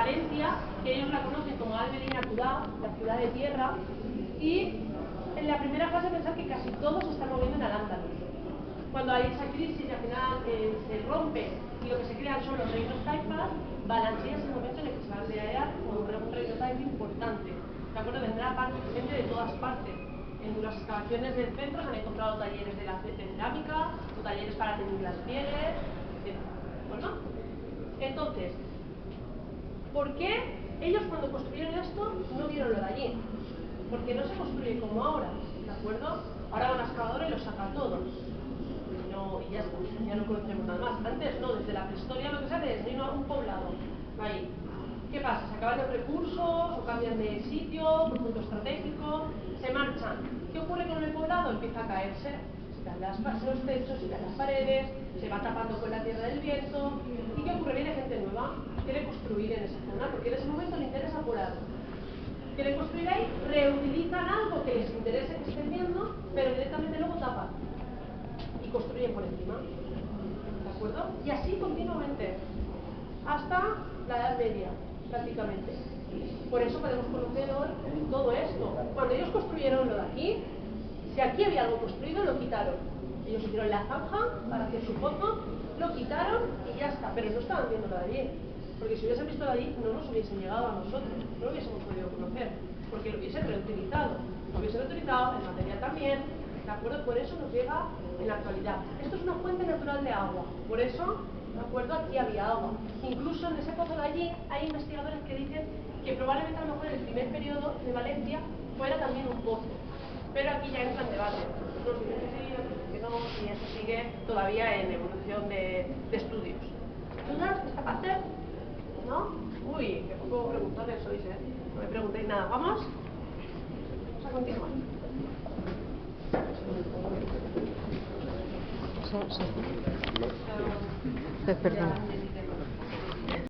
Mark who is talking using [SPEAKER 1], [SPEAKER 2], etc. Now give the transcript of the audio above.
[SPEAKER 1] Valencia, que ellos la conocen como Alberi Natural, la ciudad de tierra, y en la primera fase pensar que casi todos se están moviendo en Al-Ándalus. Cuando hay esa crisis y al final se rompe y lo que se crean son los reinos taifas, Valencia es el momento en el que se va a crear un reino taifa importante. ¿De acuerdo? Vendrá gente de todas partes. En las excavaciones del centro se han encontrado talleres de cerámica, o talleres para teñir las pieles, etc. ¿Bueno? Entonces, ¿por qué ellos cuando construyeron esto no vieron lo de allí? Porque no se construye como ahora, ¿de acuerdo? Ahora van a excavadora y lo saca todo. Y ya está, ya no conocemos nada más. Antes no, desde la prehistoria lo que se hace es ir a un poblado. Ahí. ¿Qué pasa? Se acaban los recursos o cambian de sitio, por punto estratégico, se marchan. ¿Qué ocurre con el poblado? Empieza a caerse. Se caen los techos, se caen las paredes, se va tapando con la tierra del viento. ¿Y qué ocurre? Viene gente nueva, quiere construir en esa zona, porque en ese momento le interesa por algo. Quieren construir ahí, reutilizan algo que les interese que estén viendo, pero directamente luego tapan y construyen por encima. ¿De acuerdo? Y así continuamente, hasta la Edad Media, prácticamente. Por eso podemos conocer hoy todo esto. Cuando ellos construyeron lo de aquí, si aquí había algo construido, lo quitaron. Ellos hicieron la zanja para hacer su foto, lo quitaron y ya está. Pero no estaban viendo lo de allí. Porque si hubiesen visto de allí, no nos hubiesen llegado a nosotros. No lo hubiésemos podido conocer. Porque lo hubiesen reutilizado. Lo hubiesen reutilizado, el material también. ¿De acuerdo? Por eso nos llega en la actualidad. Esto es una fuente natural de agua. Por eso, ¿de acuerdo? Aquí había agua. Incluso en ese pozo de allí hay investigadores que dicen que probablemente a lo mejor en el primer periodo de Valencia fuera también un pozo. Pero aquí ya entra en debate. Unos dicen que sí, otros dicen que no, y eso sigue todavía en evolución de estudios. ¿Dudas de esta parte? ¿No? Uy, qué poco preguntones sois, ¿eh? No me preguntéis nada. ¿Vamos? Vamos a continuar.
[SPEAKER 2] Perdón.